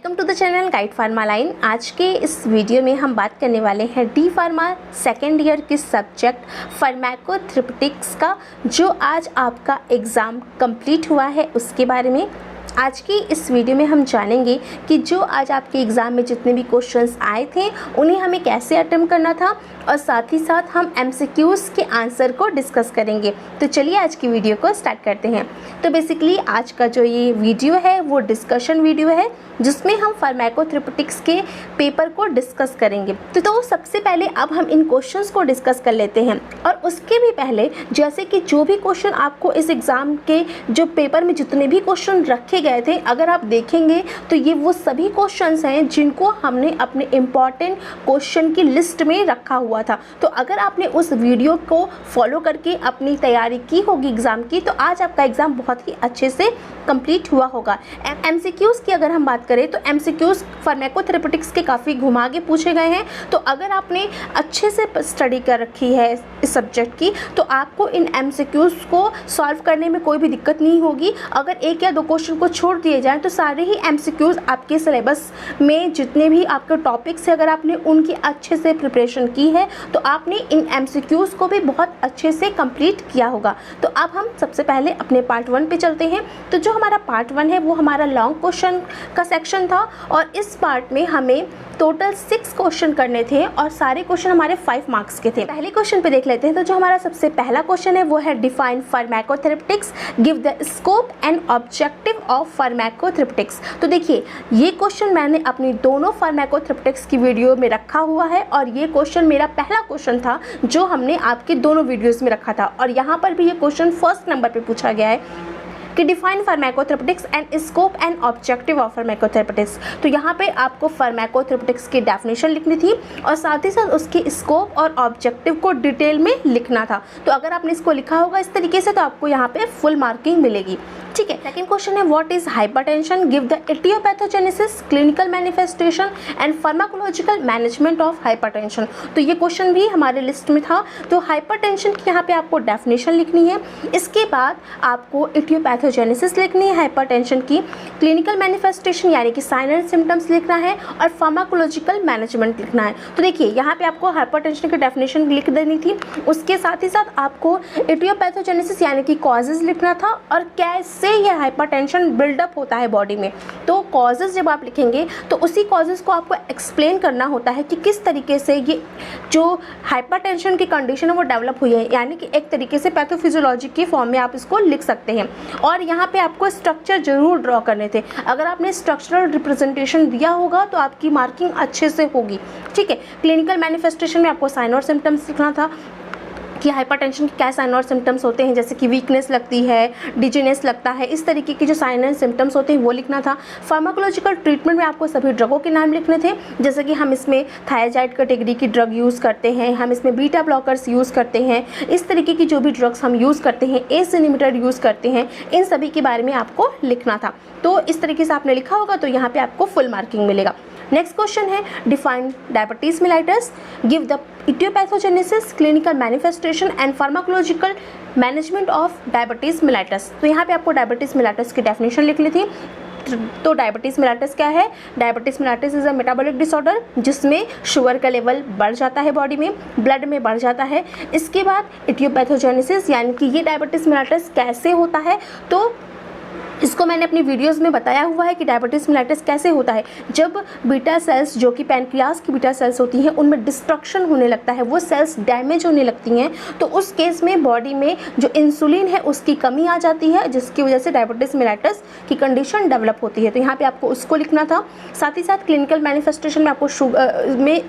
Welcome to the channel guide pharma line. आज के इस वीडियो में हम बात करने वाले हैं डी फार्मा सेकेंड ईयर के सब्जेक्ट फार्माकोथेरेपेटिक्स का, जो आज आपका एग्ज़ाम कंप्लीट हुआ है उसके बारे में। आज की इस वीडियो में हम जानेंगे कि जो आज आपके एग्ज़ाम में जितने भी क्वेश्चंस आए थे उन्हें हमें कैसे अटेम्प्ट करना था, और साथ ही साथ हम एमसीक्यूज़ के आंसर को डिस्कस करेंगे। तो चलिए आज की वीडियो को स्टार्ट करते हैं। तो बेसिकली आज का जो ये वीडियो है वो डिस्कशन वीडियो है, जिसमें हम फार्माकोथेरेपेटिक्स के पेपर को डिस्कस करेंगे। तो सबसे पहले अब हम इन क्वेश्चंस को डिस्कस कर लेते हैं। और उसके भी पहले, जैसे कि जो भी क्वेश्चन आपको इस एग्ज़ाम के जो पेपर में जितने भी क्वेश्चन रखे गए थे, अगर आप देखेंगे तो ये वो सभी क्वेश्चंस हैं जिनको हमने अपने इम्पॉर्टेंट क्वेश्चन की लिस्ट में रखा हुआ था। तो अगर आपने उस वीडियो को फॉलो करके अपनी तैयारी की होगी एग्ज़ाम की, तो आज आपका एग्ज़ाम बहुत ही अच्छे से कंप्लीट हुआ होगा। एमसीक्यूज़ की अगर हम बात करें तो एमसीक्यूज़ फार्माकोथेरेपेटिक्स के काफ़ी घुमा के पूछे गए हैं। तो अगर आपने अच्छे से स्टडी कर रखी है इस सब्जेक्ट की, तो आपको इन एमसीक्यूज़ को सॉल्व करने में कोई भी दिक्कत नहीं होगी। अगर एक या दो क्वेश्चन को छोड़ दिए जाएँ तो सारे ही एमसीक्यूज़ आपके सिलेबस में जितने भी आपके टॉपिक्स हैं, अगर आपने उनकी अच्छे से प्रिपरेशन की है तो आपने इन एमसीक्यूज़ को भी बहुत अच्छे से कंप्लीट किया होगा। तो अब हम सबसे पहले अपने पार्ट 1 पे चलते हैं। तो जो हमारा पार्ट 1 है वो हमारा लॉन्ग क्वेश्चन का सेक्शन था, और इस पार्ट में हमें टोटल 6 क्वेश्चन करने थे और सारे क्वेश्चन हमारे 5 मार्क्स के थे। पहले क्वेश्चन पे देख लेते हैं। तो जो हमारा सबसे पहला क्वेश्चन है वो है define pharmacotherapeutics, give the scope and objective of pharmacotherapeutics. तो देखिए, ये क्वेश्चन मैंने अपनी दोनों फार्माकोथेरेपेटिक्स की वीडियो में रखा हुआ है, और ये क्वेश्चन मेरा पहला क्वेश्चन था जो हमने आपके दोनों वीडियोस में रखा था। और यहाँ पर भी ये क्वेश्चन फर्स्ट नंबर पे पूछा गया है कि define pharmacotherapeutics and scope and objective of pharmacotherapeutics. तो यहाँ पे आपको फार्माकोथेरेपेटिक्स की डेफिनेशन लिखनी थी और साथ ही साथ उसकी स्कोप और ऑब्जेक्टिव को डिटेल में लिखना था। तो अगर आपने इसको लिखा होगा इस तरीके से तो आपको यहाँ पे फुल मार्किंग मिलेगी। ठीक है। सेकंड क्वेश्चन है what is hypertension, give the aetiopathogenesis, clinical manifestation and pharmacological management of hypertension. तो ये क्वेश्चन भी हमारे लिस्ट में था। तो हाइपरटेंशन की यहाँ पे आपको डेफिनेशन लिखनी है, इसके बाद आपको एटियोपैथोजेनेसिस लिखनी है हाइपरटेंशन की, क्लिनिकल मैनिफेस्टेशन यानी कि साइन एंड सिम्टम्स लिखना है, और फार्माकोलॉजिकल मैनेजमेंट लिखना है। तो देखिए, यहाँ पे आपको हाइपरटेंशन की डेफिनेशन लिख देनी थी, उसके साथ ही साथ आपको एटियोपैथोजेनेसिस यानी कि कॉजेज लिखना था, और कैसे यह हाइपरटेंशन बिल्डअप होता है बॉडी में। तो कॉजेज जब आप लिखेंगे तो उसी कॉजेज को आपको एक्सप्लेन करना होता है कि किस तरीके से ये जो हाइपरटेंशन की कंडीशन है वो डेवलप हुई है, यानी कि एक तरीके से पैथोफिजियोलॉजी की फॉर्म में आप इसको लिख सकते हैं। और यहाँ पे आपको स्ट्रक्चर जरूर ड्रॉ करने थे। अगर आपने स्ट्रक्चरल रिप्रेजेंटेशन दिया होगा तो आपकी मार्किंग अच्छे से होगी। ठीक है। क्लिनिकल मैनिफेस्टेशन में आपको साइन और सिम्टम्स लिखना था कि हाइपरटेंशन के क्या साइन और सिम्टम्स होते हैं, जैसे कि वीकनेस लगती है, डिजीनेस लगता है, इस तरीके के जो साइन एंड सिम्टम्स होते हैं वो लिखना था। फार्माकोलॉजिकल ट्रीटमेंट में आपको सभी ड्रगों के नाम लिखने थे, जैसे कि हम इसमें थायराइड कैटेगरी की ड्रग यूज़ करते हैं, हम इसमें बीटा ब्लॉकर्स यूज़ करते हैं, इस तरीके की जो भी ड्रग्स हम यूज़ करते हैं, एस इनहिबिटर यूज़ करते हैं, इन सभी के बारे में आपको लिखना था। तो इस तरीके से आपने लिखा होगा तो यहाँ पर आपको फुल मार्किंग मिलेगा। नेक्स्ट क्वेश्चन है define diabetes mellitus, give the aetiopathogenesis, clinical manifestation and pharmacological management of diabetes mellitus. तो यहाँ पे आपको डायबिटीज मेलाइटस की डेफिनेशन लिखनी थी। तो डायबिटीज मेलाइटस क्या है? Diabetes mellitus is a metabolic disorder जिसमें शुगर का लेवल बढ़ जाता है, बॉडी में ब्लड में बढ़ जाता है। इसके बाद इटियोपैथोजेनेसिस यानी कि ये डायबिटीज मेलाइटस कैसे होता है, तो इसको मैंने अपनी वीडियोस में बताया हुआ है कि डायबिटीज मेलाइटस कैसे होता है। जब बीटा सेल्स जो कि पैनक्रियास की बीटा सेल्स होती हैं उनमें डिस्ट्रक्शन होने लगता है, वो सेल्स डैमेज होने लगती हैं, तो उस केस में बॉडी में जो इंसुलिन है उसकी कमी आ जाती है, जिसकी वजह से डायबिटीज मेलाइटस की कंडीशन डेवलप होती है। तो यहाँ पे आपको उसको लिखना था। साथ ही साथ क्लिनिकल मैनिफेस्टेशन में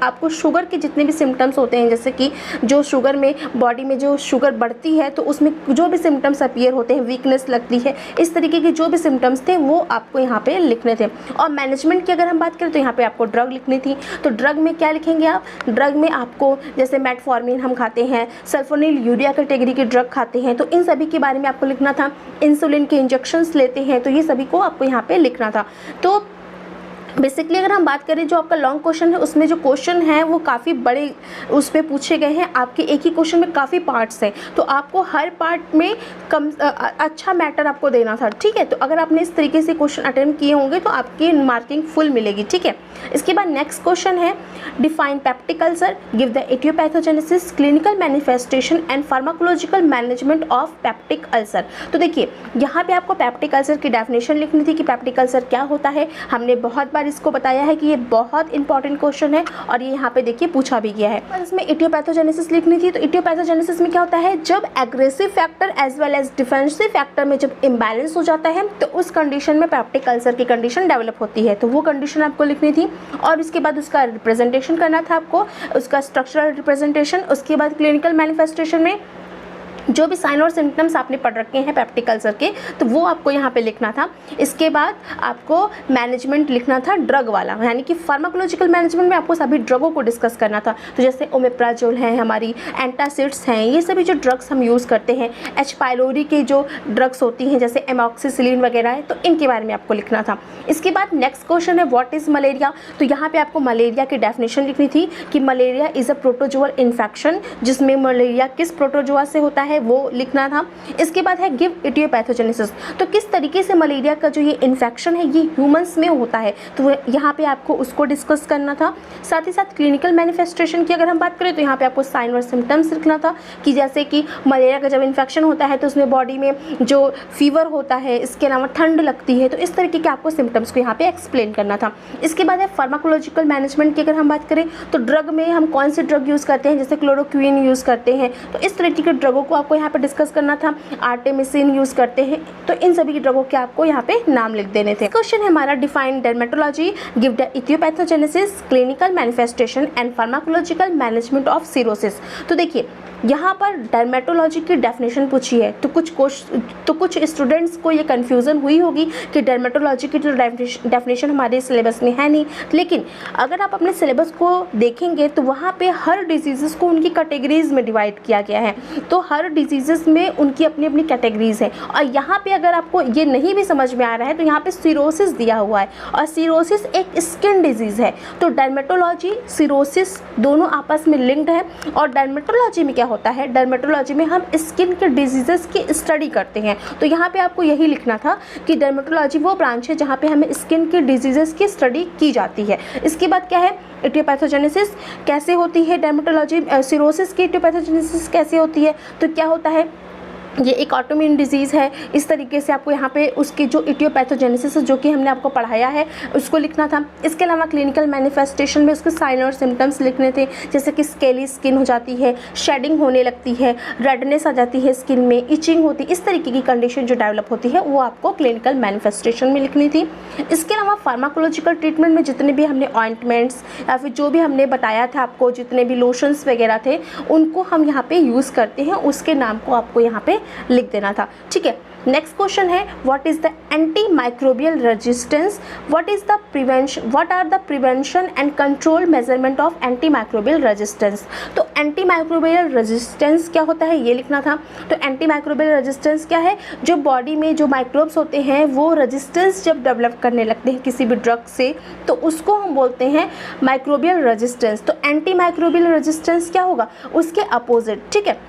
आपको शुगर के जितने भी सिम्टम्स होते हैं, जैसे कि जो शुगर में बॉडी में जो शुगर बढ़ती है तो उसमें जो भी सिम्टम्स अपीयर होते हैं, वीकनेस लगती है, इस तरीके की जो भी सिम्टम्स थे वो आपको यहाँ पे लिखने थे। और मैनेजमेंट की अगर हम बात करें तो यहाँ पे आपको ड्रग लिखनी थी। तो ड्रग में क्या लिखेंगे आप? ड्रग में आपको जैसे मेटफॉर्मिन हम खाते हैं, सल्फोनिल यूरिया कैटेगरी की ड्रग खाते हैं, तो इन सभी के बारे में आपको लिखना था। इंसुलिन के इंजेक्शंस लेते हैं, तो ये सभी को आपको यहाँ पे लिखना था। तो बेसिकली अगर हम बात करें जो आपका लॉन्ग क्वेश्चन है उसमें जो क्वेश्चन है वो काफ़ी बड़े उस पर पूछे गए हैं। आपके एक ही क्वेश्चन में काफ़ी पार्ट्स हैं, तो आपको हर पार्ट में अच्छा मैटर आपको देना था, ठीक है। तो अगर आपने इस तरीके से क्वेश्चन अटेम्प्ट किए होंगे तो आपकी मार्किंग फुल मिलेगी, ठीक है। इसके बाद नेक्स्ट क्वेश्चन है define peptic ulcer, give the aetiopathogenesis, clinical manifestation and pharmacological management of peptic ulcer. तो देखिए यहाँ पे आपको पेप्टिक अल्सर की डेफिनेशन लिखनी थी कि पेप्टिक अल्सर क्या होता है। हमने बहुत बार इसको बताया है कि ये बहुत इंपॉर्टेंट क्वेश्चन है और ये यहाँ पे देखिए पूछा भी गया है। और इसमें एटियोपैथोजेनेसिस लिखनी थी। तो एटियोपैथोजेनेसिस में क्या होता है, जब aggressive factor as well as defensive factor में जब इम्बैलेंस हो जाता है तो उस कंडीशन में पेप्टिक अल्सर की कंडीशन डेवलप होती है। तो वो कंडीशन आपको लिखनी थी और इसके बाद उसका रिप्रेजेंटेशन करना था आपको, उसका स्ट्रक्चरल रिप्रेजेंटेशन। उसके बाद क्लिनिकल मैनिफेस्टेशन में जो भी साइन और सिम्टम्स आपने पढ़ रखे हैं पेप्टिक अल्सर के तो वो आपको यहाँ पे लिखना था। इसके बाद आपको मैनेजमेंट लिखना था ड्रग वाला, यानी कि फार्माकोलॉजिकल मैनेजमेंट में आपको सभी ड्रगों को डिस्कस करना था। तो जैसे ओमेप्राजोल है, हमारी एंटासिड्स हैं, ये सभी जो ड्रग्स हम यूज़ करते हैं, एच पाइलोरी के जो ड्रग्स होती हैं जैसे एमॉक्सिसिलिन वगैरह है, तो इनके बारे में आपको लिखना था। इसके बाद नेक्स्ट क्वेश्चन है व्हाट इज़ मलेरिया। तो यहाँ पे आपको मलेरिया की डेफिनेशन लिखनी थी कि malaria is a protozoal infection, जिसमें मलेरिया किस प्रोटोजोआ से होता है वो लिखना था। इसके बाद है गिव एटियोपैथोजेनेसिस, तो किस तरीके से मलेरिया का जो ये इन्फेक्शन है ये ह्यूमंस में होता है, तो यहाँ पे आपको उसको डिस्कस करना था। साथ ही साथ क्लिनिकल मैनिफेस्टेशन की अगर हम बात करें तो यहाँ पे आपको साइन और सिम्टम्स लिखना था कि जैसे कि मलेरिया का जब इन्फेक्शन होता है तो उसमें बॉडी में जो फीवर होता है, इसके अलावा ठंड लगती है, तो इस तरीके के आपको सिम्टम्स को यहाँ पे एक्सप्लेन करना था। इसके बाद है फार्माकोलॉजिकल मैनेजमेंट की अगर हम बात करें तो ड्रग में हम कौन से ड्रग यूज़ करते हैं, जैसे क्लोरोक्विन यूज़ करते हैं, तो इस तरीके के ड्रगों को आपको यहाँ पे डिस्कस करना था। आर्टेमिसिन यूज़ करते हैं, तो इन सभी की ड्रगों के आपको यहाँ पे नाम लिख देने थे। क्वेश्चन है हमारा define dermatology, give the aetiopathogenesis, clinical manifestation and pharmacological management of cirrhosis. तो देखिए यहाँ पर डर्मेटोलॉजी की डेफिनेशन पूछी है, तो कुछ स्टूडेंट्स को ये कन्फ्यूज़न हुई होगी कि डर्मेटोलॉजी की जो डेफिनेशन हमारे सिलेबस में है नहीं, लेकिन अगर आप अपने सिलेबस को देखेंगे तो वहाँ पे हर डिजीज़ को उनकी कैटेगरीज में डिवाइड किया गया है। तो हर डिजीज़ में उनकी अपनी अपनी कैटेगरीज है और यहाँ पे अगर आपको ये नहीं भी समझ में आ रहा है तो यहाँ पे सिरोसिस दिया हुआ है और सिरोसिस एक स्किन डिजीज़ है। तो डर्मेटोलॉजी सिरोसिस दोनों आपस में लिंक्ड है। और डर्मेटोलॉजी में क्या होता है, डर्मेटोलॉजी में हम स्किन के डिजीज़ेस की स्टडी करते हैं। तो यहाँ पे आपको यही लिखना था कि डर्मेटोलॉजी वो ब्रांच है जहाँ पे हमें स्किन के डिजीज़ेस की स्टडी की जाती है। इसके बाद क्या है, एटियोपैथोजेनेसिस कैसे होती है, डर्मेटोलॉजी सिरोसिस की एटियोपैथोजेनेसिस कैसे होती है, तो क्या होता है, ये एक ऑटोइम्यून डिजीज़ है। इस तरीके से आपको यहाँ पे उसकी जो एटियोपैथोजेनेसिस जो कि हमने आपको पढ़ाया है उसको लिखना था। इसके अलावा क्लिनिकल मैनिफेस्टेशन में उसके साइन और सिम्टम्स लिखने थे, जैसे कि स्केली स्किन हो जाती है, शेडिंग होने लगती है, रेडनेस आ जाती है स्किन में, इचिंग होती है, इस तरीके की कंडीशन जो डेवलप होती है वो आपको क्लिनिकल मैनिफेस्टेशन में लिखनी थी। इसके अलावा फार्माकोलॉजिकल ट्रीटमेंट में जितने भी हमने ऑइंटमेंट्स या फिर जो भी हमने बताया था आपको, जितने भी लोशंस वगैरह थे उनको हम यहाँ पे यूज़ करते हैं, उसके नाम को आपको यहाँ पे लिख देना था, ठीक है। नेक्स्ट क्वेश्चन है what is the antimicrobial resistance, what are the prevention and control measurement of antimicrobial resistance. तो एंटी माइक्रोबियल रेजिस्टेंस क्या होता है ये लिखना था। तो एंटी माइक्रोबियल रेजिस्टेंस क्या है, जो बॉडी में जो माइक्रोब्स होते हैं वो रेजिस्टेंस जब डेवलप करने लगते हैं किसी भी ड्रग से तो उसको हम बोलते हैं माइक्रोबियल रेजिस्टेंस। तो एंटी माइक्रोबियल रेजिस्टेंस क्या होगा, उसके अपोजिट, ठीक है।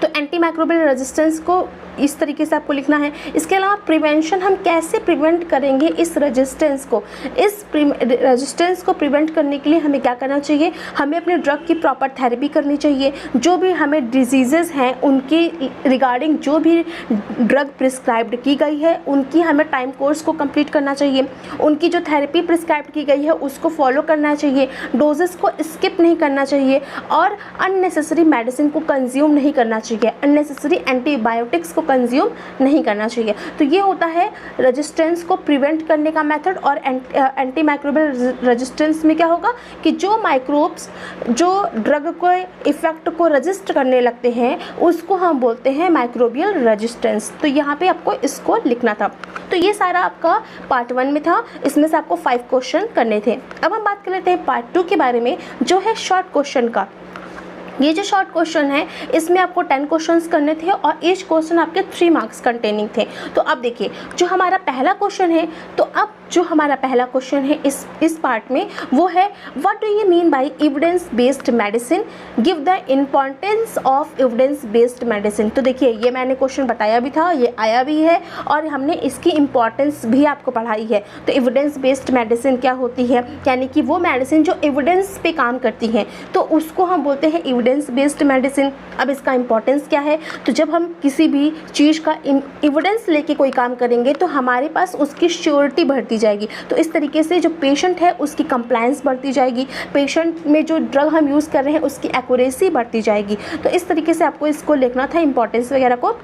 तो एंटी माइक्रोबियल रेजिस्टेंस को इस तरीके से आपको लिखना है। इसके अलावा प्रिवेंशन, हम कैसे प्रिवेंट करेंगे इस रेजिस्टेंस को, इस रेजिस्टेंस को प्रिवेंट करने के लिए हमें क्या करना चाहिए, हमें अपने ड्रग की प्रॉपर थेरेपी करनी चाहिए। जो भी हमें डिजीज़ेज़ हैं उनकी रिगार्डिंग जो भी ड्रग प्रिस्क्राइब्ड की गई है उनकी हमें टाइम कोर्स को कंप्लीट करना चाहिए, उनकी जो थेरेपी प्रिस्क्राइब की गई है उसको फॉलो करना चाहिए, डोजेस को स्किप नहीं करना चाहिए और अननेसेसरी मेडिसिन को कंज्यूम नहीं करना चाहिए, अननेसेसरी एंटीबायोटिक्स को कंज्यूम नहीं करना चाहिए। तो ये होता है रेजिस्टेंस को प्रिवेंट करने का मेथड। और एंटी माइक्रोबियल रेजिस्टेंस में क्या होगा कि जो माइक्रोब्स जो ड्रग को इफेक्ट को रजिस्ट करने लगते हैं उसको हम बोलते हैं माइक्रोबियल रेजिस्टेंस। तो यहाँ पे आपको इसको लिखना था। तो ये सारा आपका पार्ट 1 में था, इसमें से आपको 5 क्वेश्चन करने थे। अब हम बात कर लेते हैं पार्ट 2 के बारे में, जो है शॉर्ट क्वेश्चन का। ये जो शॉर्ट क्वेश्चन है इसमें आपको 10 क्वेश्चंस करने थे और ईच क्वेश्चन आपके 3 मार्क्स कंटेनिंग थे। तो अब देखिए जो हमारा पहला क्वेश्चन है, तो अब जो हमारा पहला क्वेश्चन है इस पार्ट में वो है what do you mean by evidence based medicine, give the importance of evidence based medicine. तो देखिए ये मैंने क्वेश्चन बताया भी था, ये आया भी है और हमने इसकी इम्पॉर्टेंस भी आपको पढ़ाई है। तो एविडेंस बेस्ड मेडिसिन क्या होती है, यानी कि वो मेडिसिन जो एविडेंस पे काम करती हैं तो उसको हम बोलते हैं एविडेंस बेस्ड मेडिसिन। अब इसका इम्पॉर्टेंस क्या है, तो जब हम किसी भी चीज़ का एविडेंस लेके कोई काम करेंगे तो हमारे पास उसकी श्योरिटी बढ़ती जाएगी। तो इस तरीके से जो पेशेंट है उसकी कंप्लायंस बढ़ती जाएगी, पेशेंट में जो ड्रग हम यूज़ कर रहे हैं उसकी एक्यूरेसी बढ़ती जाएगी। तो इस तरीके से आपको इसको लिखना था इंपॉर्टेंस वगैरह को।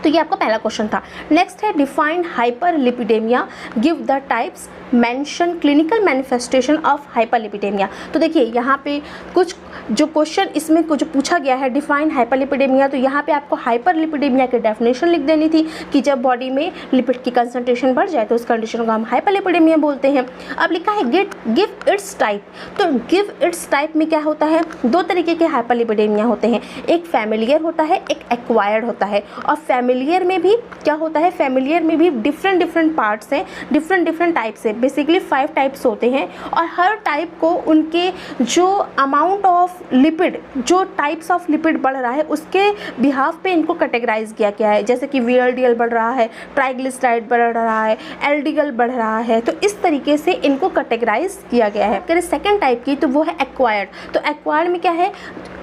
तो ये आपका पहला क्वेश्चन था। नेक्स्ट है defined hyperlipidaemia, give the types, mention clinical manifestation of hyperlipidaemia. तो देखिए यहाँ पे कुछ जो क्वेश्चन इसमें कुछ पूछा गया है डिफाइन हाइपरलिपिडेमिया, तो यहाँ पे आपको हाइपरलिपिडेमिया की डेफिनेशन लिख देनी थी कि जब बॉडी में लिपिड की कंसंट्रेशन बढ़ जाए तो उस कंडीशन को हम हाइपरलिपिडेमिया बोलते हैं। अब लिखा है गिव इट्स टाइप। तो गिव इट्स टाइप में क्या होता है, दो तरीके के हाइपरलिपिडेमिया होते हैं, एक फैमिलियर होता है, एक एक्वायर्ड होता है। और फैमिलियर में भी क्या होता है, फैमिलियर में भी डिफरेंट पार्ट्स हैं, डिफरेंट टाइप्स हैं, बेसिकली 5 टाइप्स होते हैं और हर टाइप को उनके जो अमाउंट ऑफ लिपिड, जो टाइप्स ऑफ लिपिड बढ़ रहा है उसके बिहाफ पे इनको कैटेगराइज किया गया है। जैसे कि वीएलडीएल बढ़ रहा है, ट्राइग्लिसराइड बढ़ रहा है, एलडीएल बढ़ रहा है, तो इस तरीके से इनको कैटेगराइज किया गया है। अगर सेकेंड टाइप की तो वो है एक्वायर्ड। तो एक्वायर्ड में क्या है,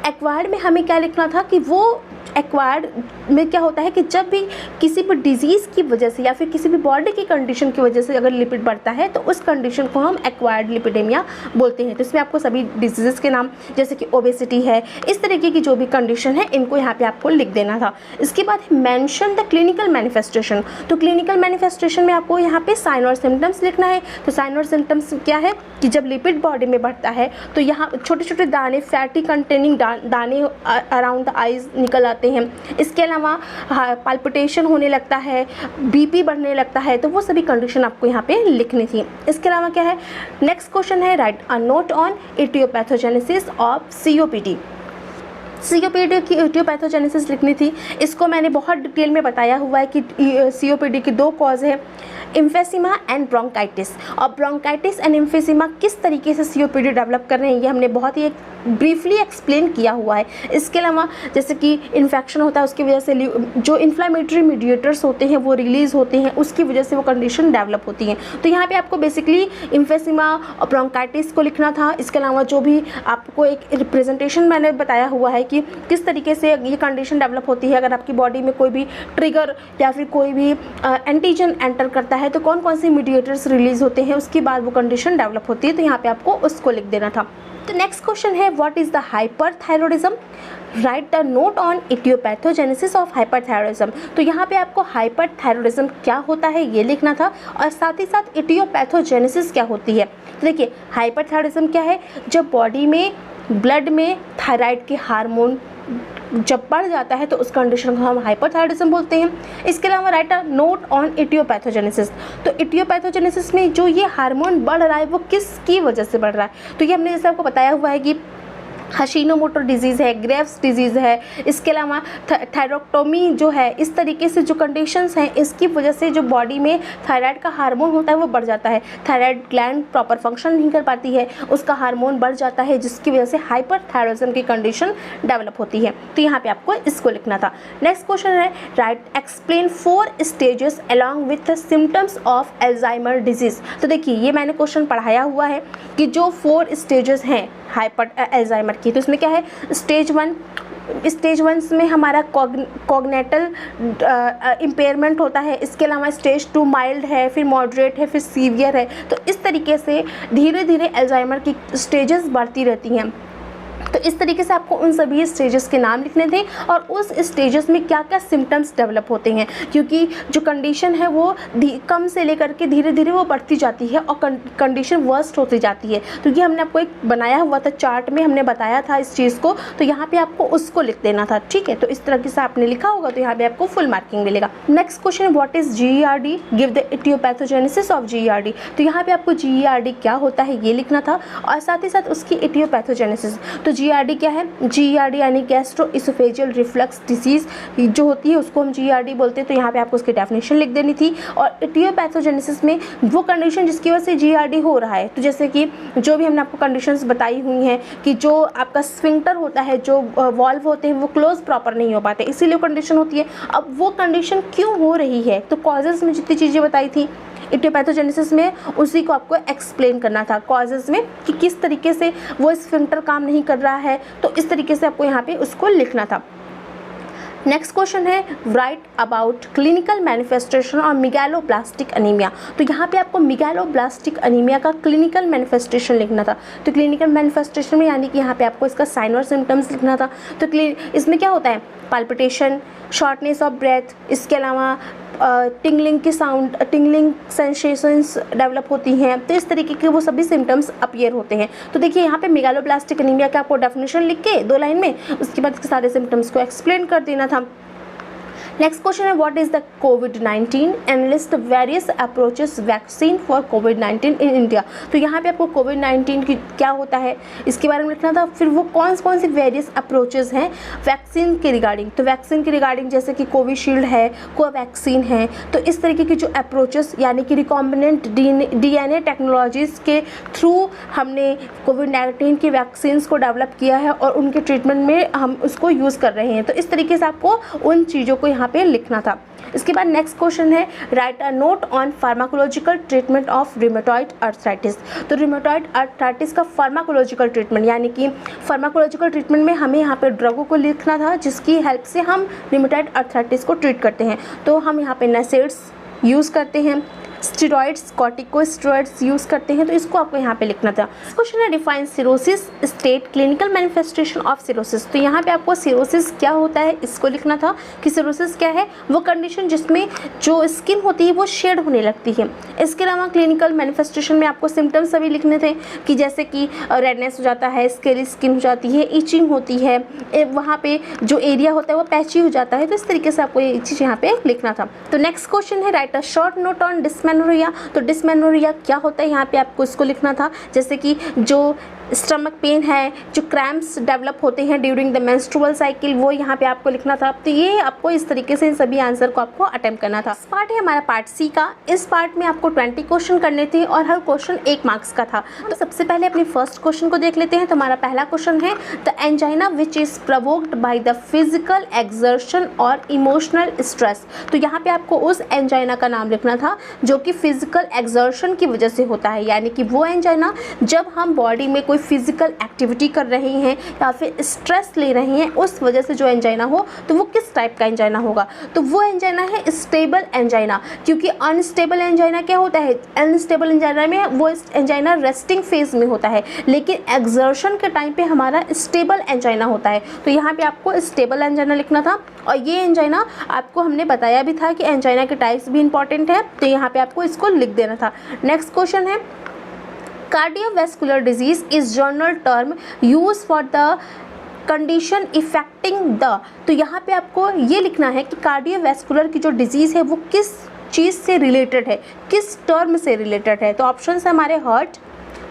एक्वायर्ड में हमें क्या लिखना था कि वो एक्वायर्ड में क्या होता है कि जब भी किसी भी डिजीज़ की वजह से या फिर किसी भी बॉडी की कंडीशन की वजह से अगर लिपिड बढ़ता है तो उस कंडीशन को हम एक्वायर्ड लिपिडेमिया बोलते हैं। तो इसमें आपको सभी डिजीज़ के नाम जैसे कि ओबेसिटी है, इस तरीके की जो भी कंडीशन है इनको यहाँ पे आपको लिख देना था। इसके बाद मेंशन द क्लिनिकल मैनिफेस्टेशन। तो क्लिनिकल मैनिफेस्टेशन में आपको यहाँ पे साइन और सिम्टम्स लिखना है। तो साइन और सिम्टम्स क्या है कि जब लिपिड बॉडी में बढ़ता है तो यहाँ छोटे छोटे दाने, फैटी कंटेनिंग दाने अराउंड द आइज निकल आते हैं। इसके अलावा पाल्पिटेशन होने लगता है, बीपी बढ़ने लगता है, तो वो सभी कंडीशन आपको यहाँ पे लिखनी थी। इसके अलावा क्या है, नेक्स्ट क्वेश्चन है write a note on aetiopathogenesis of COPD. COPD की इटियोपैथोजेनेसिस लिखनी थी। इसको मैंने बहुत डिटेल में बताया हुआ है कि सीओपीडी की 2 कॉज है, इम्फेसिमा एंड ब्रोंकाइटिस। और ब्रोंकाइटिस एंड इम्फेसिमा किस तरीके से सीओपीडी डेवलप कर रहे हैं ये हमने बहुत ही ब्रीफली एक्सप्लेन किया हुआ है। इसके अलावा जैसे कि इन्फेक्शन होता है उसकी वजह से जो इन्फ्लामेटरी मीडिएटर्स होते हैं वो रिलीज़ होते हैं, उसकी वजह से वो कंडीशन डेवलप होती हैं। तो यहाँ पे आपको बेसिकली इम्फेसिमा और ब्रोंकाइटिस को लिखना था। इसके अलावा जो भी आपको एक रिप्रेजेंटेशन मैंने बताया हुआ है कि किस तरीके से ये कंडीशन डेवलप होती है, अगर आपकी बॉडी में कोई भी ट्रिगर या फिर कोई भी एंटीजन एंटर करता है तो कौन कौन से मीडिएटर्स रिलीज़ होते हैं, उसके बाद वो कंडीशन डेवलप होती है। तो यहाँ पे आपको उसको लिख देना था। तो नेक्स्ट क्वेश्चन है what is the hyperthyroidism, right the note on aetiopathogenesis of hyperthyroidism. तो यहाँ पे आपको हाइपरथायरॉयडिज्म क्या होता है ये लिखना था और साथ ही साथ इटियोपैथोजेनेसिस क्या होती है। तो देखिए हाइपरथायरॉयडिज्म क्या है, जब बॉडी में ब्लड में थायराइड के हार्मोन जब बढ़ जाता है तो उस कंडीशन को हम हाइपरथायरॉयडिज्म बोलते हैं। इसके अलावा right a note on aetiopathogenesis. तो इटियोपैथोजेनेसिस में जो ये हार्मोन बढ़ रहा है वो किसकी वजह से बढ़ रहा है, तो ये हमने जैसे आपको बताया हुआ है कि हशीनोमोटो डिजीज़ है, ग्रेव्स डिजीज़ है, इसके अलावा थायरॉक्टोमी जो है, इस तरीके से जो कंडीशंस हैं इसकी वजह से जो बॉडी में थायराइड का हार्मोन होता है वो बढ़ जाता है। थायराइड ग्लैंड प्रॉपर फंक्शन नहीं कर पाती है, उसका हार्मोन बढ़ जाता है जिसकी वजह से हाइपरथायरॉयडिज्म की कंडीशन डेवलप होती है। तो यहाँ पे आपको इसको लिखना था। नेक्स्ट क्वेश्चन है right explain 4 stages along with the symptoms of Alzheimer disease. तो देखिए ये मैंने क्वेश्चन पढ़ाया हुआ है कि जो 4 स्टेजेस हैं हाइपर एल्जाइमर की, तो इसमें क्या है स्टेज 1 में हमारा कॉग्निटल इम्पेयरमेंट होता है। इसके अलावा स्टेज 2 माइल्ड है, फिर मॉडरेट है, फिर सीवियर है। तो इस तरीके से धीरे धीरे एल्जाइमर की स्टेजेस बढ़ती रहती हैं। तो इस तरीके से आपको उन सभी स्टेजेस के नाम लिखने थे और उस स्टेजेस में क्या क्या सिम्टम्स डेवलप होते हैं, क्योंकि जो कंडीशन है वो कम से लेकर के धीरे धीरे वो बढ़ती जाती है और कंडीशन वर्स्ट होती जाती है। तो ये हमने आपको एक बनाया हुआ था चार्ट में, हमने बताया था इस चीज़ को, तो यहाँ पे आपको उसको लिख देना था। ठीक है, तो इस तरीके से आपने लिखा होगा तो यहाँ पे आपको फुल मार्किंग मिलेगा। Next question what is GERD, give the aetiopathogenesis of GERD। तो यहाँ पे आपको GERD क्या होता है ये लिखना था और साथ ही साथ उसकी इटियोपैथोजेनेसिस। तो GERD क्या है? GERD यानी गैस्ट्रोइसोफेजियल रिफ्लक्स डिसीज़ जो होती है उसको हम GERD बोलते हैं। तो यहाँ पे आपको उसकी डेफिनेशन लिख देनी थी। और इटियोपैथोजेनेसिस में वो कंडीशन जिसकी वजह से GERD हो रहा है, तो जैसे कि जो भी हमने आपको कंडीशंस बताई हुई हैं कि जो आपका स्फिंक्टर होता है, जो वॉल्व होते हैं वो क्लोज प्रॉपर नहीं हो पाते, इसीलिए कंडीशन होती है। अब वो कंडीशन क्यों हो रही है, तो कॉजेज़ में जितनी चीज़ें बताई थी इटियोपैथोजेनेसिस में, उसी को आपको एक्सप्लेन करना था कॉजेज़ में कि किस तरीके से वो स्फिंक्टर काम नहीं कर रहा है। तो इस तरीके से आपको यहाँ पे उसको लिखना था। नेक्स्ट क्वेश्चन है राइट अबाउट क्लिनिकल मैनिफेस्टेशन और मेगालोब्लास्टिक अनीमिया। तो यहाँ पे आपको मेगालोब्लास्टिक अनीमिया का क्लिनिकल मैनिफेस्टेशन लिखना था। तो क्लिनिकल मैनिफेस्टेशन में यानी कि यहाँ पे आपको इसका साइन और सिम्टम्स लिखना था। तो इसमें क्या होता है? पाल्पिटेशन, शॉर्टनेस ऑफ ब्रेथ, इसके अलावा टिंगलिंग सेंसेशंस डेवलप होती हैं। तो इस तरीके के वो सभी सिम्टम्स अपीयर होते हैं। तो देखिए यहाँ पे मेगालोब्लास्टिक अनीमिया का आपको डेफिनेशन लिख के 2 लाइन में, उसके बाद इसके सारे सिम्टम्स को एक्सप्लेन कर देना था। नेक्स्ट क्वेश्चन है what is the covid and list various approaches vaccine for covid in India. तो यहाँ पे आपको कोविड-19 की क्या होता है इसके बारे में लिखना था। फिर वो कौन सी वेरियस अप्रोचेस हैं वैक्सीन के रिगार्डिंग। तो वैक्सीन के रिगार्डिंग जैसे कि कोविशील्ड है, कोवैक्सीन है, तो इस तरीके की जो अप्रोचेस यानी कि रिकॉम्बिनेंट DNA टेक्नोलॉजीज़ के थ्रू हमने कोविड-19 की वैक्सीन को डेवलप किया है और उनके ट्रीटमेंट में हम उसको यूज़ कर रहे हैं। तो इस तरीके से आपको उन चीज़ों को यहाँ पे लिखना था। इसके बाद नेक्स्ट क्वेश्चन है write a note on pharmacological treatment of rheumatoid arthritis. तो रिमेटॉइड अर्थराइटिस का फार्माकोलॉजिकल ट्रीटमेंट यानी कि फार्माकोलॉजिकल ट्रीटमेंट में हमें यहाँ पे ड्रगों को लिखना था जिसकी हेल्प से हम रिमेटॉइड अर्थराइटिस को ट्रीट करते हैं। तो हम यहाँ पे NSAIDs यूज़ करते हैं, स्टेरॉइड्स, कॉर्टिकोस्टेरॉइड्स यूज़ करते हैं। तो इसको आपको यहाँ पे लिखना था। क्वेश्चन है define cirrhosis state clinical manifestation of cirrhosis. तो यहाँ पे आपको सिरोसिस क्या होता है इसको लिखना था कि सिरोसिस क्या है, वो कंडीशन जिसमें जो स्किन होती है वो शेड होने लगती है। इसके अलावा क्लिनिकल मैनिफेस्टेशन में आपको सिम्टम्स सभी लिखने थे कि जैसे कि रेडनेस हो जाता है, स्केली स्किन हो जाती है, इचिंग होती है, वहाँ पे जो एरिया होता है वो पैची हो जाता है। तो इस तरीके से आपको ये चीज़ यहाँ पे लिखना था। तो नेक्स्ट क्वेश्चन है write a short note on dysmenorrhoea. तो डिस्मेनोरिया क्या होता है यहाँ पे आपको इसको लिखना था। जैसे कि जो स्टमक पेन है, जो क्रैम्प्स डेवलप होते हैं ड्यूरिंग द मेंस्ट्रुअल साइकिल, वो यहाँ पे आपको लिखना था। तो ये आपको इस तरीके से इन सभी आंसर को आपको अटेम्प्ट करना था। इस पार्ट है हमारा पार्ट सी का। इस पार्ट में आपको 20 क्वेश्चन करने थे और हर क्वेश्चन 1 मार्क्स का था। तो सबसे पहले अपने फर्स्ट क्वेश्चन को देख लेते हैं। तो हमारा पहला क्वेश्चन है the angina which is provoked by the physical exertion और इमोशनल स्ट्रेस। तो यहाँ पे आपको उस एंजाइना का नाम लिखना था जो कि फिजिकल एक्सर्शन की वजह से होता है, यानी कि वो एंजाइना जब हम बॉडी में फिजिकल एक्टिविटी कर रहे हैं या फिर स्ट्रेस ले रहे हैं उस वजह से जो एंजाइना हो, तो वो किस टाइप का एंजाइना होगा। तो वो एंजाइना है स्टेबल एंजाइना, क्योंकि अनस्टेबल एंजाइना क्या होता है, अनस्टेबल एंजाइना में वो एंजाइना रेस्टिंग फेज में होता है, लेकिन एक्सर्शन के टाइम पे हमारा स्टेबल एंजाइना होता है। तो यहाँ पे आपको स्टेबल एंजाइना लिखना था। और ये एंजाइना आपको हमने बताया भी था कि एंजाइना के टाइप्स भी इंपॉर्टेंट है, तो यहाँ पे आपको इसको लिख देना था। नेक्स्ट क्वेश्चन है cardiovascular disease is general term use for the condition affecting the. तो यहाँ पे आपको ये लिखना है कि कार्डियोवैस्कुलर की जो डिजीज़ है वो किस चीज़ से रिलेटेड है, किस टर्म से रिलेटेड है। तो ऑप्शन है हमारे heart,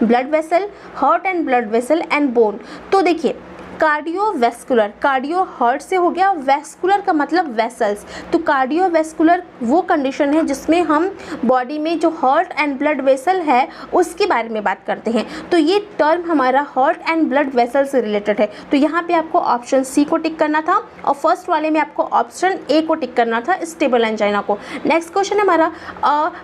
blood vessel, heart and blood vessel and bone. तो देखिए कार्डियोवैस्कुलर, कार्डियो हार्ट से हो गया, वैस्कुलर का मतलब वेसल्स। तो कार्डियोवैस्कुलर वो कंडीशन है जिसमें हम बॉडी में जो हार्ट एंड ब्लड वेसल है उसके बारे में बात करते हैं। तो ये टर्म हमारा हार्ट एंड ब्लड वेसल से रिलेटेड है। तो यहाँ पे आपको ऑप्शन सी को टिक करना था और फर्स्ट वाले में आपको ऑप्शन ए को टिक करना था, स्टेबल एंजाइना को। नेक्स्ट क्वेश्चन है हमारा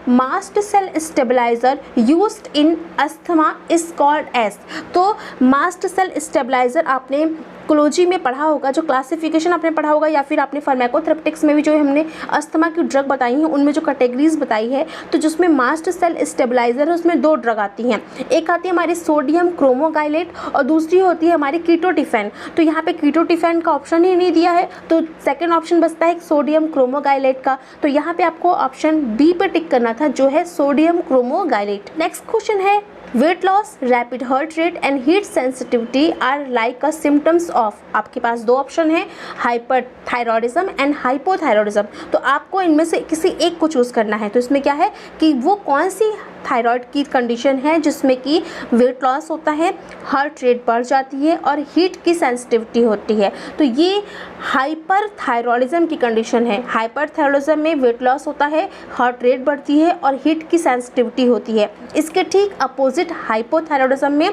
mast cell stabiliser used in asthma is called as. तो मास्ट सेल स्टेबलाइजर आपने कोलॉजी में पढ़ा होगा, जो क्लासिफिकेशन आपने पढ़ा होगा, या फिर आपने फार्माकोथेरेपेटिक्स में भी जो हमने अस्थमा की ड्रग बताई हैं उनमें जो कैटेगरीज बताई है, तो जिसमें मास्ट सेल स्टेबलाइजर है उसमें 2 ड्रग आती हैं। एक आती है हमारी सोडियम क्रोमोगाइलेट और दूसरी होती है हमारी कीटोटिफेन। तो यहाँ पे कीटोटिफेन का ऑप्शन ही नहीं दिया है, तो सेकेंड ऑप्शन बचता है सोडियम क्रोमोगाइलेट का। तो यहाँ पे आपको ऑप्शन बी पे टिक करना था जो है सोडियम क्रोमोगाइलेट। नेक्स्ट क्वेश्चन है weight loss, rapid heart rate and heat sensitivity are like a symptoms of. आपके पास 2 ऑप्शन है, हाइपरथायरॉयडिज्म एंड हाइपोथायरॉयडिज्म। तो आपको इनमें से किसी एक को चूज़ करना है। तो इसमें क्या है कि वो कौन सी थायराइड की कंडीशन है जिसमें कि वेट लॉस होता है, हार्ट रेट बढ़ जाती है और हीट की सेंसिटिविटी होती है। तो ये हाइपरथायरॉयडिज्म की कंडीशन है। हाइपरथायरॉयडिज्म में वेट लॉस होता है, हार्ट रेट बढ़ती है और हीट की सेंसिटिविटी होती है। इसके ठीक अपोजिट हाइपोथायरॉयडिज्म में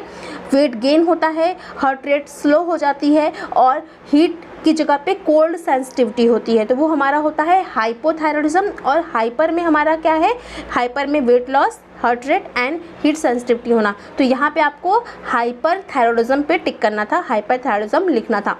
वेट गेन होता है, हार्ट रेट स्लो हो जाती है और हीट की जगह पे कोल्ड सेंसिटिविटी होती है। तो वो हमारा होता है हाइपोथायरॉयडिज्म। और हाइपर में हमारा क्या है, हाइपर में weight loss, heart rate and heat sensitivity होना। तो यहाँ पे आपको हाइपरथायरॉयडिज्म पे टिक करना था, हाइपरथायरॉयडिज्म लिखना था।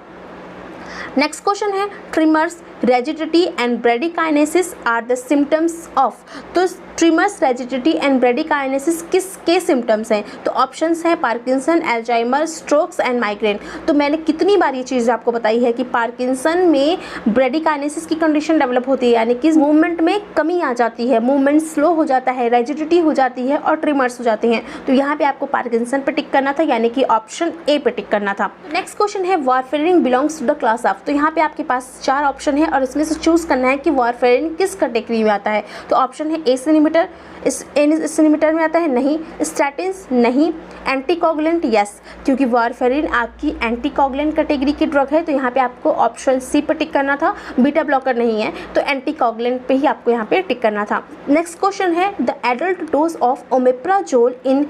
नेक्स्ट क्वेश्चन है tremors, rigidity and bradykinesia are the symptoms of. तो ट्रिमर्स, रेजिडिटी एंड ब्रेडिकाइनेसिस किसके सिम्टम्स हैं? तो ऑप्शंस हैं Parkinson, Alzheimer, strokes and migraine. तो मैंने कितनी बार ये चीज़ आपको बताई है कि पार्किंसन में ब्रेडिकाइनेसिस की कंडीशन डेवलप होती है, यानी कि मूवमेंट में कमी आ जाती है, मूवमेंट स्लो हो जाता है, रेजिडिटी हो जाती है और ट्रिमर्स हो जाते हैं। तो यहाँ पे आपको पार्किंसन पे टिक करना था, यानी कि ऑप्शन ए पे टिक करना था। नेक्स्ट क्वेश्चन है warfarin belongs to the class of. तो यहाँ पे आपके पास 4 ऑप्शन है और इसमें से चूज करना है कि वारफेरिन किस कैटेगरी में आता है। तो ऑप्शन है ए इनहिबिटर, इस इनहिबिटर में आता है, नहीं। स्टैटिन्स, नहीं। एंटीकोगुलेंट, यस, क्योंकि वारफेरिन आपकी एंटीकोगुलेंट कैटेगरी की ड्रग है। तो यहाँ पे आपको ऑप्शन सी पर टिक करना था, बीटा ब्लॉकर नहीं है तो एंटीकोगुलेंट पे ही आपको यहाँ पे टिक करना था। नेक्स्ट क्वेश्चन है the adult dose of omeprazole in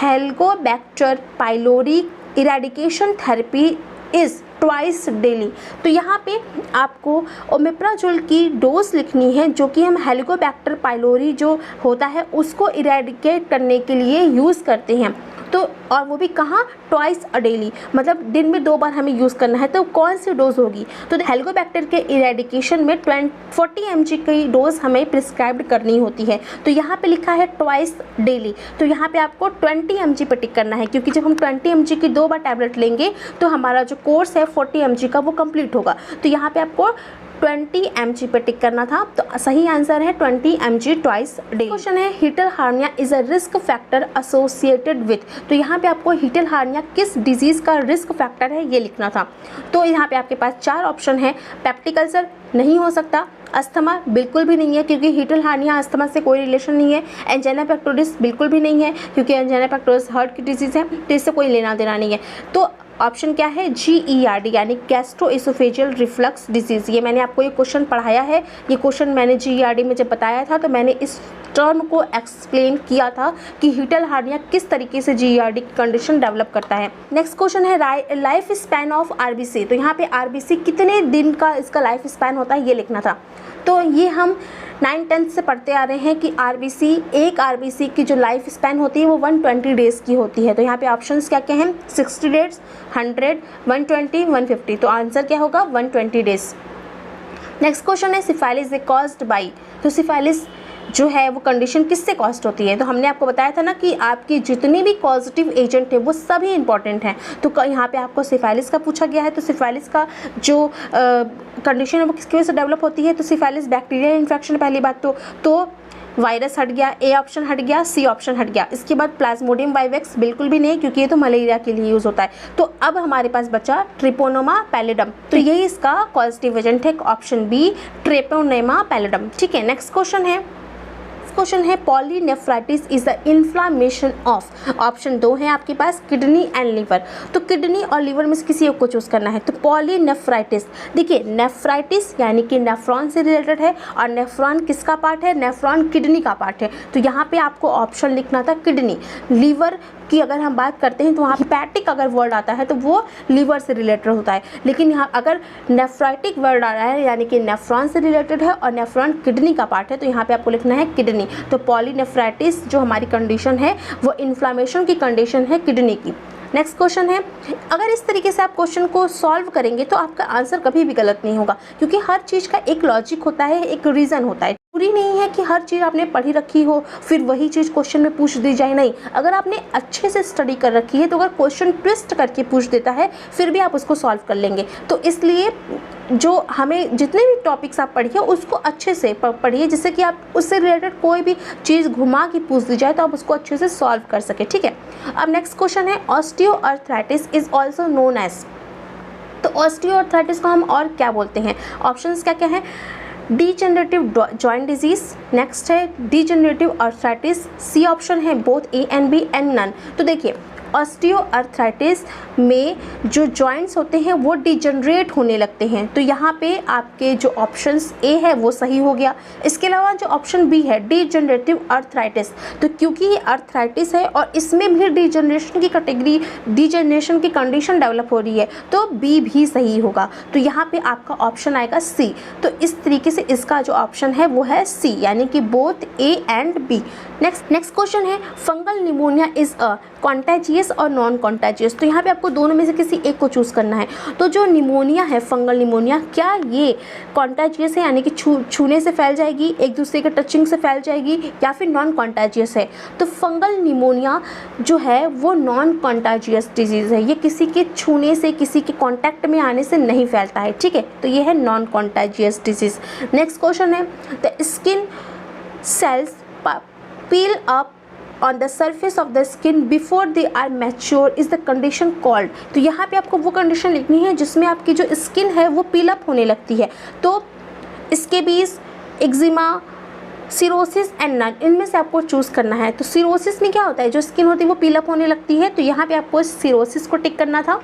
Helicobacter pylori eradication therapy is twice daily. तो यहाँ पे आपको ओमेप्राजोल की डोज लिखनी है जो कि हम हेलिकोबैक्टर पाइलोरी जो होता है उसको इरेडिकेट करने के लिए यूज़ करते हैं। तो और वो भी कहाँ, ट्वाइस अ डेली, मतलब दिन में 2 बार हमें यूज़ करना है। तो कौन सी डोज होगी? तो हेलिकोबैक्टर के इरेडिकेशन में 40 mg की डोज हमें प्रिस्क्राइब्ड करनी होती है। तो यहाँ पे लिखा है ट्वाइस डेली, तो यहाँ पे आपको 20 mg पर टिक करना है, क्योंकि जब हम 20 mg की 2 बार टैबलेट लेंगे तो हमारा जो कोर्स है 40 mg का वो कंप्लीट होगा। तो यहाँ पे आपको 20 mg पे टिक करना था। तो सही आंसर है 20 mg ट्वाइस डे। क्वेश्चन है hiatal hernia is a risk factor associated with. तो यहाँ पे आपको हीटल हार्निया किस डिजीज़ का रिस्क फैक्टर है ये लिखना था। तो यहाँ पे आपके पास 4 ऑप्शन है। पेप्टिक अल्सर नहीं हो सकता, अस्थमा बिल्कुल भी नहीं है क्योंकि हीटल हार्निया अस्थमा से कोई रिलेशन नहीं है, एंजाइना पेक्टोरिस बिल्कुल भी नहीं है क्योंकि एंजाइना पेक्टोरिस हार्ट की डिजीज़ है, तो इससे कोई लेना देना नहीं है। तो ऑप्शन क्या है, GERD यानी गैस्ट्रोइसोफेजियल रिफ्लक्स डिजीज़। ये मैंने आपको ये क्वेश्चन पढ़ाया है, ये क्वेश्चन मैंने GERD में जब बताया था तो मैंने इस टर्म को एक्सप्लेन किया था कि हीटल हार्निया किस तरीके से GERD की कंडीशन डेवलप करता है। नेक्स्ट क्वेश्चन है लाइफ स्पैन ऑफ RBC। तो यहाँ पे RBC कितने दिन का इसका लाइफ स्पैन होता है ये लिखना था। तो ये हम 9th-10th से पढ़ते आ रहे हैं कि एक RBC की जो लाइफ स्पैन होती है वो 120 डेज़ की होती है। तो यहाँ पे ऑप्शंस क्या क्या हैं, 60 डेज, 100, 120, 150। तो आंसर क्या होगा, 120 डेज। नेक्स्ट क्वेश्चन है सिफाइलिस इज कॉज्ड बाई। तो सिफाइलिस जो है वो कंडीशन किससे कॉस्ट होती है? तो हमने आपको बताया था ना कि आपकी जितनी भी पॉजिटिव एजेंट है वो सभी इंपॉर्टेंट हैं। तो यहाँ पे आपको सिफाइलिस का पूछा गया है। तो सिफाइलिस का जो कंडीशन है वो किसकी वजह से डेवलप होती है? तो सिफाइलिस बैक्टीरियल इन्फेक्शन पहली बात तो वायरस हट गया, ए ऑप्शन हट गया, सी ऑप्शन हट गया। इसके बाद प्लाज्मोडियम वाइवेक्स बिल्कुल भी नहीं क्योंकि ये तो मलेरिया के लिए यूज़ होता है। तो अब हमारे पास बचा ट्रिपोनोमा पैलिडम। तो यही इसका पॉजिटिव एजेंट है, ऑप्शन बी ट्रिपोनेमा पैलिडम। ठीक है, नेक्स्ट क्वेश्चन है pyelonephritis is the inflammation of. Option 2 है आपके पास, किडनी एंड लीवर। तो किडनी और लीवर में से किसी एक को चूज करना है। तो पॉलीनेफ्राइटिस, देखिए नेफ्राइटिस यानी कि नेफ्रॉन से रिलेटेड है और नेफ्रॉन किसका पार्ट है, नेफ्रॉन किडनी का पार्ट है। तो यहाँ पे आपको ऑप्शन लिखना था किडनी। लीवर की अगर हम बात करते हैं तो वहाँ हिपैटिक अगर वर्ड आता है तो वो लीवर से रिलेटेड होता है, लेकिन यहाँ अगर नेफ्राइटिक वर्ड आ रहा है यानी कि नेफ्रॉन से रिलेटेड है और नेफ्रॉन किडनी का पार्ट है तो यहाँ पे आपको लिखना है किडनी। तो पॉलीनेफ्राइटिस जो हमारी कंडीशन है वो इन्फ्लामेशन की कंडीशन है किडनी की। नेक्स्ट क्वेश्चन है, अगर इस तरीके से आप क्वेश्चन को सॉल्व करेंगे तो आपका आंसर कभी भी गलत नहीं होगा क्योंकि हर चीज़ का एक लॉजिक होता है, एक रीज़न होता है। पूरी नहीं है कि हर चीज़ आपने पढ़ी रखी हो फिर वही चीज़ क्वेश्चन में पूछ दी जाए, नहीं। अगर आपने अच्छे से स्टडी कर रखी है तो अगर क्वेश्चन ट्विस्ट करके पूछ देता है फिर भी आप उसको सॉल्व कर लेंगे। तो इसलिए जो हमें जितने भी टॉपिक्स आप पढ़िए उसको अच्छे से पढ़िए जिससे कि आप उससे रिलेटेड कोई भी चीज़ घुमा के पूछ दी जाए तो आप उसको अच्छे से सॉल्व कर सके। ठीक है, अब नेक्स्ट क्वेश्चन है osteoarthritis is also known as. तो ऑस्टियोआर्थराइटिस को हम और क्या बोलते हैं? ऑप्शंस क्या क्या हैं, डीजेनरेटिव जॉइंट डिजीज, नेक्स्ट है डीजेनरेटिव आर्थराइटिस, सी ऑप्शन है both A and B and none. तो देखिए ऑस्टियोआर्थराइटिस में जो जॉइंट्स होते हैं वो डिजनरेट होने लगते हैं, तो यहाँ पे आपके जो ऑप्शंस ए है वो सही हो गया। इसके अलावा जो ऑप्शन बी है डीजनरेटिव आर्थराइटिस, तो क्योंकि ये आर्थराइटिस है और इसमें भी डिजनरेशन की कैटेगरी, डिजनरेशन की कंडीशन डेवलप हो रही है, तो बी भी सही होगा। तो यहाँ पे आपका ऑप्शन आएगा सी। तो इस तरीके से इसका जो ऑप्शन है वो है सी, यानी कि both A and B. Next question है fungal pneumonia is a contagious और नॉन कॉन्टेजियस। तो यहाँ पे आपको दोनों में से किसी एक को चूज़ करना है। तो जो निमोनिया है, फंगल निमोनिया, क्या ये कॉन्टेजियस है, यानी कि छूने से फैल जाएगी, एक दूसरे के टचिंग से फैल जाएगी, या फिर नॉन कॉन्टेजियस है? तो फंगल निमोनिया जो है वो नॉन कॉन्टेजियस डिजीज़ है, ये किसी के छूने से, किसी के कॉन्टैक्ट में आने से नहीं फैलता है, ठीक है। तो ये है non contagious disease. Next question है the skin cells peel up on the surface of the skin before they are mature is the condition called। तो यहाँ पे आपको वो कंडीशन लिखनी है जिसमें आपकी जो स्किन है वो पील अप होने लगती है। तो scabies, eczema, cirrhosis and none, इनमें से आपको चूज़ करना है। तो सिरोसिस में क्या होता है, जो स्किन होती है वो पील अप होने लगती है, तो यहाँ पे आपको सिरोसिस को टिक करना था।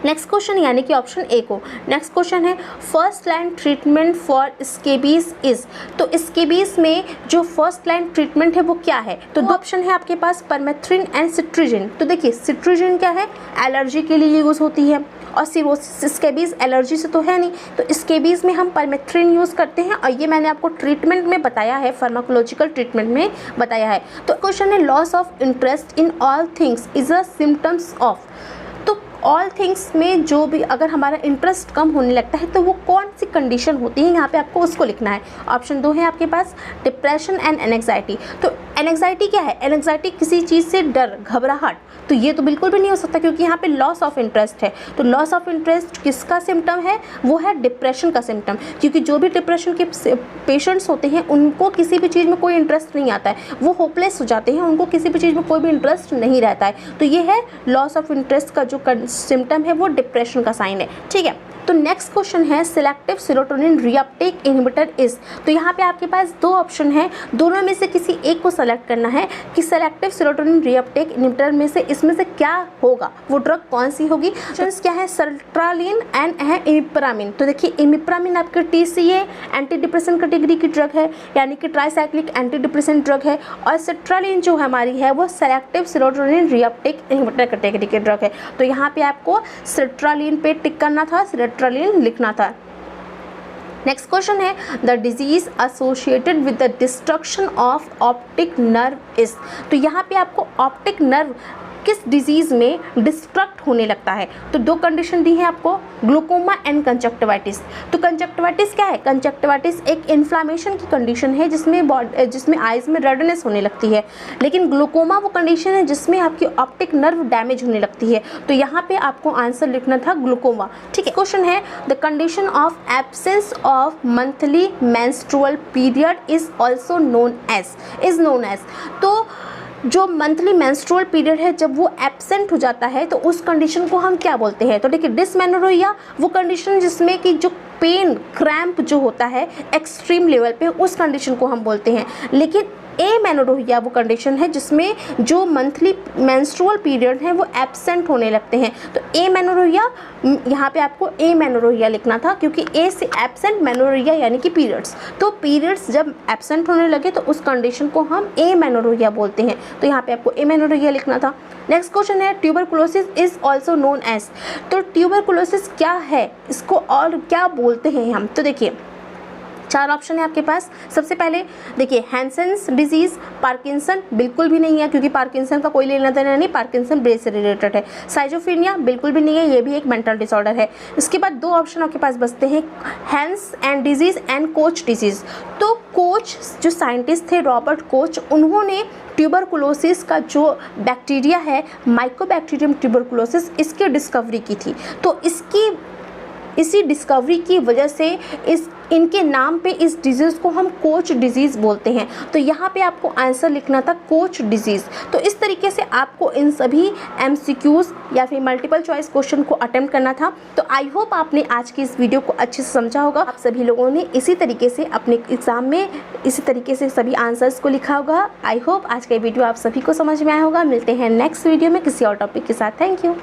नेक्स्ट क्वेश्चन यानी कि ऑप्शन ए को। नेक्स्ट क्वेश्चन है first line treatment for scabies is. तो स्केबीज में जो फर्स्ट लाइन ट्रीटमेंट है वो क्या है? तो दो ऑप्शन है आपके पास, परमेथ्रिन एंड सिट्रीजिन। तो देखिए सिट्रीजिन क्या है, एलर्जी के लिए यूज़ होती है, और सिरोसिस स्केबीज एलर्जी से तो है नहीं, तो स्केबीज में हम परमेथ्रिन यूज़ करते हैं, और ये मैंने आपको ट्रीटमेंट में बताया है, फार्माकोलॉजिकल ट्रीटमेंट में बताया है। तो क्वेश्चन है loss of interest in all things is a symptoms of. तो ऑल थिंग्स में जो भी अगर हमारा इंटरेस्ट कम होने लगता है तो वो कौन सी कंडीशन होती है, यहाँ पे आपको उसको लिखना है। ऑप्शन दो है आपके पास, डिप्रेशन एंड एनेक्साइटी। तो एनेक्साइटी क्या है, एनेक्साइटी किसी चीज़ से डर, घबराहट, तो ये तो बिल्कुल भी नहीं हो सकता क्योंकि यहाँ पे लॉस ऑफ इंटरेस्ट है। तो लॉस ऑफ इंटरेस्ट किसका सिम्टम है, वो है डिप्रेशन का सिम्टम, क्योंकि जो भी डिप्रेशन के पेशेंट्स होते हैं उनको किसी भी चीज़ में कोई इंटरेस्ट नहीं आता है, वो होपलेस हो जाते हैं, उनको किसी भी चीज़ में कोई भी इंटरेस्ट नहीं रहता है। तो ये है लॉस ऑफ इंटरेस्ट का जो सिम्टम है वो डिप्रेशन का साइन है, ठीक है। तो नेक्स्ट क्वेश्चन है selective serotonin reuptake inhibitor is. तो यहाँ पे आपके पास दो ऑप्शन है, दोनों में से किसी एक को सेलेक्ट करना है कि सिलेक्टिव सेरोटोनिन रीअपटेक इनहिबिटर में से इसमें से क्या होगा, वो ड्रग कौन सी होगी। ऑप्शंस क्या है, सर्ट्रालिन एंड है इमिप्रामिन। तो देखिए इमिप्रामिन आपके TCA एंटी डिप्रेसेंट कैटेगरी की ड्रग है, यानी कि ट्राईसाइक्लिक एंटी डिप्रेसेंट ड्रग है, और सर्ट्रालिन जो हमारी है वो selective serotonin reuptake inhibitor category की ड्रग है। तो यहाँ पे आपको सर्ट्रालिन पे टिक करना था, सर्ट्रालिन लिखना था। नेक्स्ट क्वेश्चन है the disease associated with the destruction of optic nerve is. तो यहाँ पे आपको ऑप्टिक नर्व किस डिजीज़ में डिस्ट्रक्ट होने लगता है। तो दो कंडीशन दी है आपको, ग्लूकोमा एंड कंजक्टिवाइटिस। तो कंजक्टिवाइटिस क्या है, कंजक्टिवाइटिस एक इन्फ्लामेशन की कंडीशन है जिसमें आइज़ में रेडनेस होने लगती है, लेकिन ग्लूकोमा वो कंडीशन है जिसमें आपकी ऑप्टिक नर्व डैमेज होने लगती है। तो यहाँ पे आपको आंसर लिखना था ग्लूकोमा, ठीक है। क्वेश्चन है the condition of absence of monthly menstrual period is also known as. तो जो मंथली मेंस्ट्रुअल पीरियड है जब वो एब्सेंट हो जाता है तो उस कंडीशन को हम क्या बोलते हैं। तो देखिए डिसमेनोरेया वो कंडीशन जिसमें कि जो पेन क्रैम्प जो होता है एक्सट्रीम लेवल पे, उस कंडीशन को हम बोलते हैं। लेकिन एमेनोरेया वो कंडीशन है जिसमें जो मंथली मेंस्ट्रुअल पीरियड है वो एब्सेंट होने लगते हैं। तो एमेनोरेया, यहाँ पे आपको एमेनोरेया लिखना था क्योंकि ए से एब्सेंट, मेनोरेया यानी कि पीरियड्स। तो पीरियड्स जब एब्सेंट होने लगे तो उस कंडीशन को हम एमेनोरेया बोलते हैं। तो यहाँ पे आपको एमेनोरेया लिखना था। नेक्स्ट क्वेश्चन है tuberculosis is also known as. तो ट्यूबरकुलोसिस क्या है, इसको और क्या बोलते हैं हम। तो देखिए चार ऑप्शन है आपके पास। सबसे पहले देखिए हैंसेन्स डिजीज़, पार्किंसन बिल्कुल भी नहीं है क्योंकि पार्किंसन का कोई लेना देना नहीं, पार्किंसन ब्रेन से रिलेटेड है। साइजोफ्रेनिया बिल्कुल भी नहीं है, ये भी एक मेंटल डिसऑर्डर है। इसके बाद दो ऑप्शन आपके पास बचते हैं, Hansen's disease and Koch disease. तो कोच जो साइंटिस्ट थे रॉबर्ट कोच, उन्होंने ट्यूबरकुलोसिस का जो बैक्टीरिया है माइकोबैक्टीरियम ट्यूबरकुलोसिस, इसकी डिस्कवरी की थी। तो इसकी इसी डिस्कवरी की वजह से इनके नाम पे इस डिजीज़ को हम कोच डिजीज़ बोलते हैं। तो यहाँ पे आपको आंसर लिखना था कोच डिजीज़। तो इस तरीके से आपको इन सभी MCQs या फिर मल्टीपल चॉइस क्वेश्चन को अटेम्प्ट करना था। तो आई होप आपने आज की इस वीडियो को अच्छे से समझा होगा। आप सभी लोगों ने इसी तरीके से अपने एग्ज़ाम में इसी तरीके से सभी आंसर्स को लिखा होगा। आई होप आज का वीडियो आप सभी को समझ में आया होगा। मिलते हैं नेक्स्ट वीडियो में किसी और टॉपिक के साथ। Thank you.